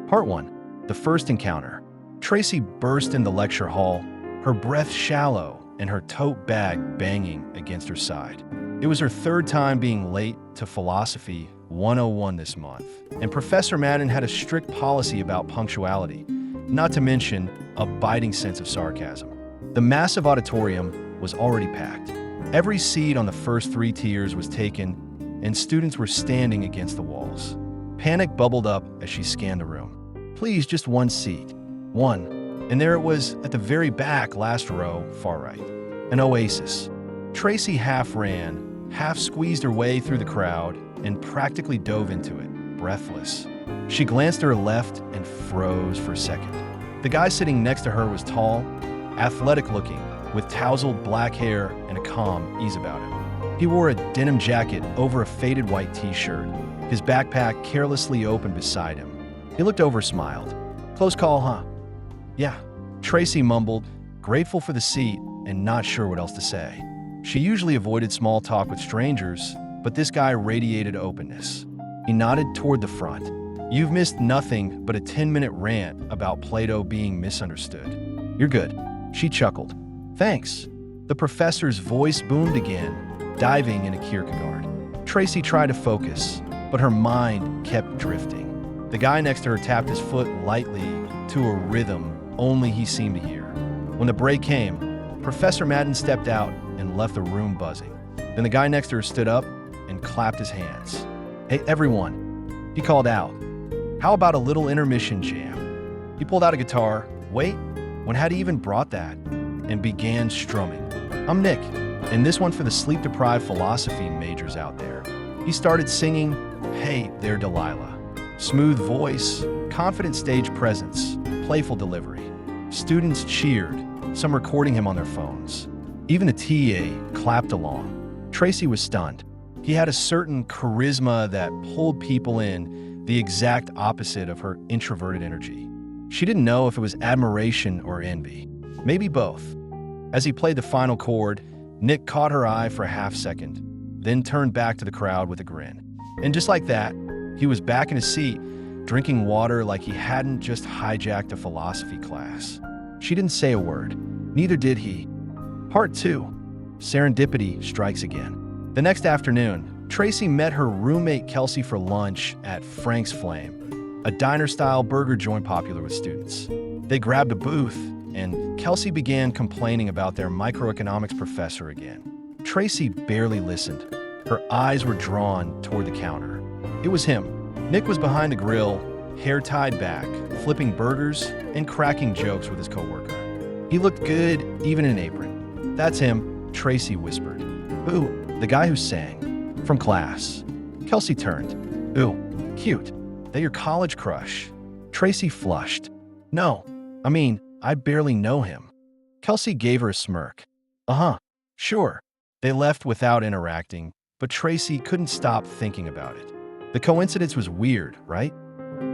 Part 1. The First Encounter. Tracy burst in the lecture hall, her breath shallow and her tote bag banging against her side. It was her third time being late to Philosophy 101 this month, and Professor Madden had a strict policy about punctuality, not to mention a biting sense of sarcasm. The massive auditorium was already packed. Every seat on the first 3 tiers was taken, and students were standing against the walls. Panic bubbled up as she scanned the room. Please, just one seat. One. And there it was at the very back, last row, far right. An oasis. Tracy half ran, half squeezed her way through the crowd, and practically dove into it, breathless. She glanced to her left and froze for a second. The guy sitting next to her was tall, athletic-looking, with tousled black hair and a calm ease about him. He wore a denim jacket over a faded white t-shirt, his backpack carelessly open beside him. He looked over, smiled. Close call, huh? Yeah. Tracy mumbled, grateful for the seat and not sure what else to say. She usually avoided small talk with strangers, but this guy radiated openness. He nodded toward the front. You've missed nothing but a 10-minute rant about Plato being misunderstood. You're good. She chuckled. Thanks. The professor's voice boomed again, diving into Kierkegaard. Tracy tried to focus, but her mind kept drifting. The guy next to her tapped his foot lightly to a rhythm only he seemed to hear. When the break came, Professor Madden stepped out and left the room buzzing. Then the guy next to her stood up and clapped his hands. Hey, everyone, he called out. How about a little intermission jam? He pulled out a guitar. Wait, when had he even brought that? And began strumming. I'm Nick, and this one for the sleep-deprived philosophy majors out there. He started singing, Hey There Delilah. Smooth voice, confident stage presence, playful delivery. Students cheered, some recording him on their phones. Even the TA clapped along. Tracy was stunned. He had a certain charisma that pulled people in, the exact opposite of her introverted energy. She didn't know if it was admiration or envy. Maybe both. As he played the final chord, Nick caught her eye for a half-second, then turned back to the crowd with a grin. And just like that, he was back in his seat, drinking water like he hadn't just hijacked a philosophy class. She didn't say a word. Neither did he. Part 2. Serendipity strikes again. The next afternoon, Tracy met her roommate Kelsey for lunch at Frank's Flame, a diner-style burger joint popular with students. They grabbed a booth, and Kelsey began complaining about their microeconomics professor again. Tracy barely listened. Her eyes were drawn toward the counter. It was him. Nick was behind the grill, hair tied back, flipping burgers and cracking jokes with his coworker. He looked good, even in an apron. That's him, Tracy whispered. Ooh, the guy who sang. From class. Kelsey turned. Ooh, cute. That your college crush. Tracy flushed. No, I barely know him. Kelsey gave her a smirk. Uh-huh, sure. They left without interacting, but Tracy couldn't stop thinking about it. The coincidence was weird, right?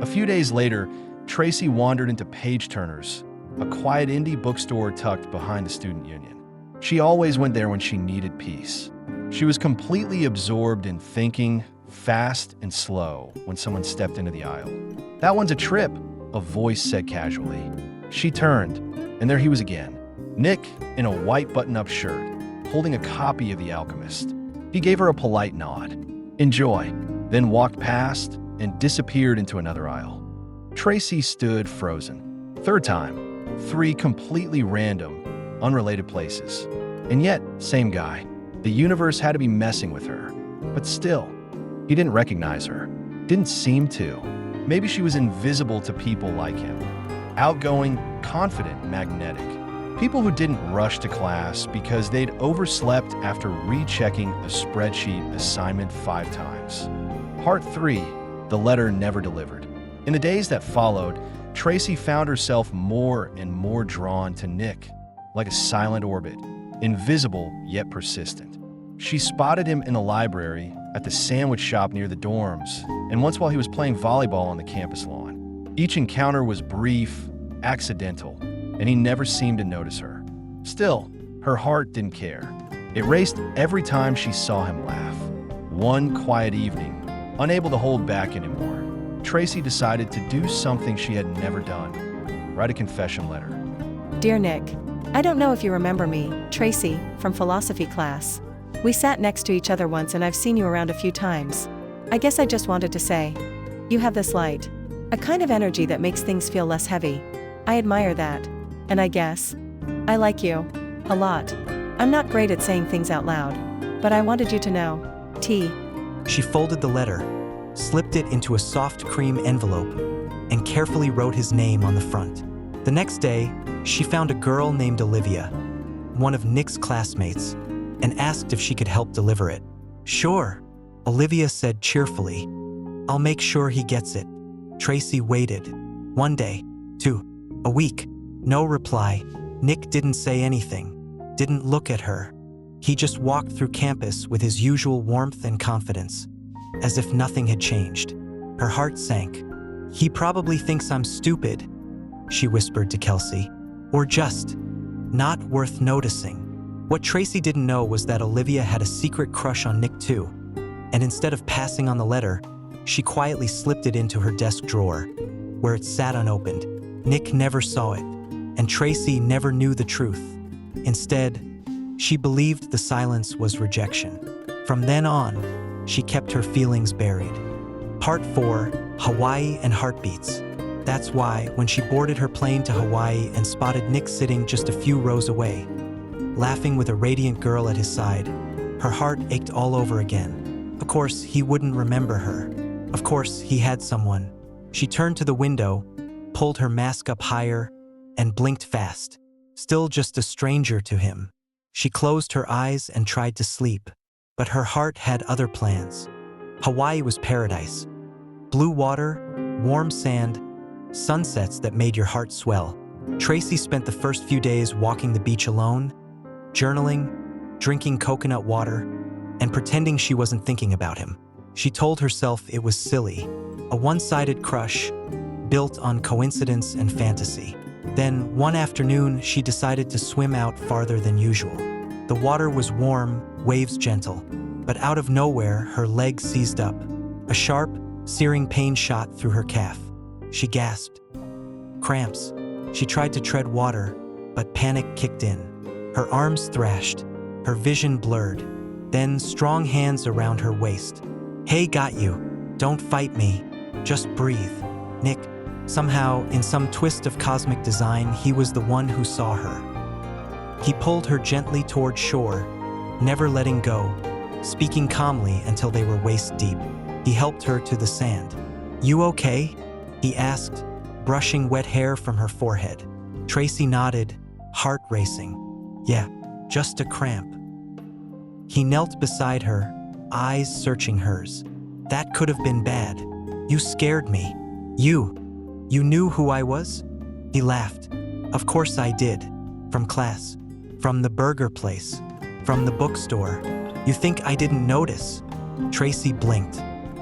A few days later, Tracy wandered into Page Turner's, a quiet indie bookstore tucked behind the student union. She always went there when she needed peace. She was completely absorbed in thinking, fast and slow, when someone stepped into the aisle. That one's a trip, a voice said casually. She turned, and there he was again, Nick in a white button-up shirt, holding a copy of The Alchemist. He gave her a polite nod. Enjoy, then walked past and disappeared into another aisle. Tracy stood frozen. Third time, 3 completely random, unrelated places. And yet, same guy. The universe had to be messing with her. But still, he didn't recognize her. Didn't seem to. Maybe she was invisible to people like him. Outgoing, confident, magnetic. People who didn't rush to class because they'd overslept after rechecking a spreadsheet assignment 5 times. Part 3. The letter never delivered. In the days that followed, Tracy found herself more and more drawn to Nick, like a silent orbit, invisible yet persistent. She spotted him in the library, at the sandwich shop near the dorms, and once while he was playing volleyball on the campus lawn. Each encounter was brief, accidental, and he never seemed to notice her. Still, her heart didn't care. It raced every time she saw him laugh. One quiet evening, unable to hold back anymore, Tracy decided to do something she had never done: write a confession letter. Dear Nick, I don't know if you remember me, Tracy, from philosophy class. We sat next to each other once and I've seen you around a few times. I guess I just wanted to say, you have this light, a kind of energy that makes things feel less heavy. I admire that. And I guess I like you a lot. I'm not great at saying things out loud, but I wanted you to know. T. She folded the letter, slipped it into a soft cream envelope, and carefully wrote his name on the front. The next day, she found a girl named Olivia, one of Nick's classmates, and asked if she could help deliver it. Sure, Olivia said cheerfully. I'll make sure he gets it. Tracy waited. 1 day, 2, a week. No reply. Nick didn't say anything, didn't look at her. He just walked through campus with his usual warmth and confidence, as if nothing had changed. Her heart sank. He probably thinks I'm stupid, she whispered to Kelsey, or just not worth noticing. What Tracy didn't know was that Olivia had a secret crush on Nick too, and instead of passing on the letter, she quietly slipped it into her desk drawer, where it sat unopened. Nick never saw it, and Tracy never knew the truth. Instead, she believed the silence was rejection. From then on, she kept her feelings buried. Part 4, Hawaii and Heartbeats. That's why, when she boarded her plane to Hawaii and spotted Nick sitting just a few rows away, laughing with a radiant girl at his side, her heart ached all over again. Of course, he wouldn't remember her. Of course, he had someone. She turned to the window, pulled her mask up higher, and blinked fast. Still just a stranger to him. She closed her eyes and tried to sleep, but her heart had other plans. Hawaii was paradise. Blue water, warm sand, sunsets that made your heart swell. Tracy spent the first few days walking the beach alone, journaling, drinking coconut water, and pretending she wasn't thinking about him. She told herself it was silly, a one-sided crush built on coincidence and fantasy. Then, one afternoon, she decided to swim out farther than usual. The water was warm, waves gentle, but out of nowhere, her leg seized up. A sharp, searing pain shot through her calf. She gasped. Cramps. She tried to tread water, but panic kicked in. Her arms thrashed, her vision blurred. Then strong hands around her waist. Hey, got you. Don't fight me. Just breathe. Nick. Somehow, in some twist of cosmic design, he was the one who saw her. He pulled her gently toward shore, never letting go, speaking calmly until they were waist deep. He helped her to the sand. You okay? He asked, brushing wet hair from her forehead. Tracy nodded, heart racing. Yeah, just a cramp. He knelt beside her, eyes searching hers. That could have been bad. You scared me. You knew who I was? He laughed. Of course I did. From class. From the burger place. From the bookstore. You think I didn't notice? Tracy blinked.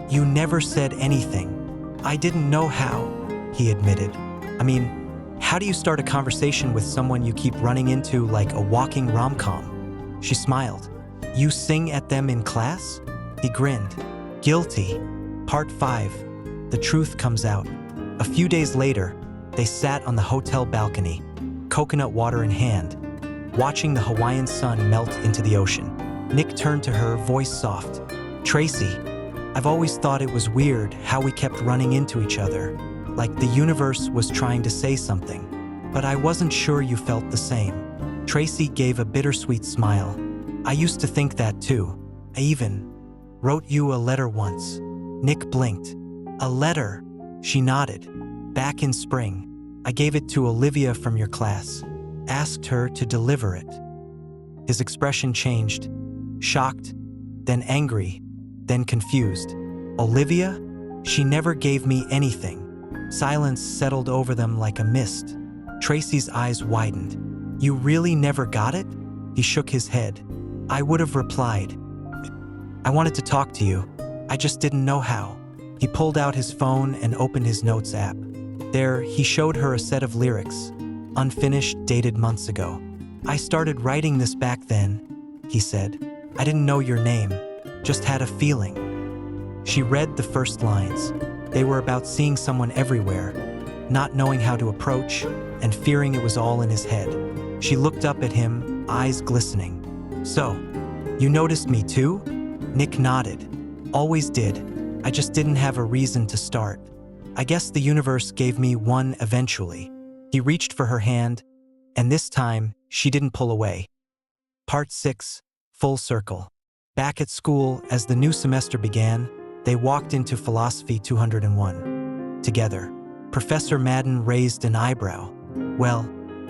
You never said anything. I didn't know how, he admitted. I mean, how do you start a conversation with someone you keep running into like a walking rom-com? She smiled. You sing at them in class? He grinned. Guilty. Part 5. The truth comes out. A few days later, they sat on the hotel balcony, coconut water in hand, watching the Hawaiian sun melt into the ocean. Nick turned to her, voice soft. Tracy, I've always thought it was weird how we kept running into each other, like the universe was trying to say something, but I wasn't sure you felt the same. Tracy gave a bittersweet smile. I used to think that too. I even wrote you a letter once. Nick blinked. A letter? She nodded. Back in spring, I gave it to Olivia from your class. Asked her to deliver it. His expression changed. Shocked, then angry, then confused. Olivia? She never gave me anything. Silence settled over them like a mist. Tracy's eyes widened. You really never got it? He shook his head. I would have replied. I wanted to talk to you. I just didn't know how. He pulled out his phone and opened his notes app. There, he showed her a set of lyrics, unfinished, dated months ago. I started writing this back then, he said. I didn't know your name, just had a feeling. She read the first lines. They were about seeing someone everywhere, not knowing how to approach, and fearing it was all in his head. She looked up at him, eyes glistening. "So, you noticed me too?" Nick nodded. "Always did. I just didn't have a reason to start. I guess the universe gave me one eventually." He reached for her hand, and this time, she didn't pull away. Part 6, Full Circle. Back at school, as the new semester began, they walked into Philosophy 201. Together, Professor Madden raised an eyebrow. "Well,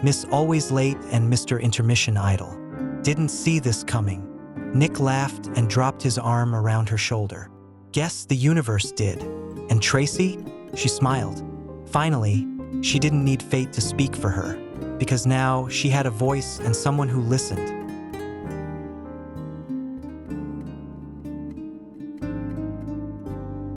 Miss Always Late and Mr. Intermission Idol. Didn't see this coming." Nick laughed and dropped his arm around her shoulder. "Guess the universe did. And Tracy?" She smiled. Finally, she didn't need fate to speak for her, because now she had a voice and someone who listened.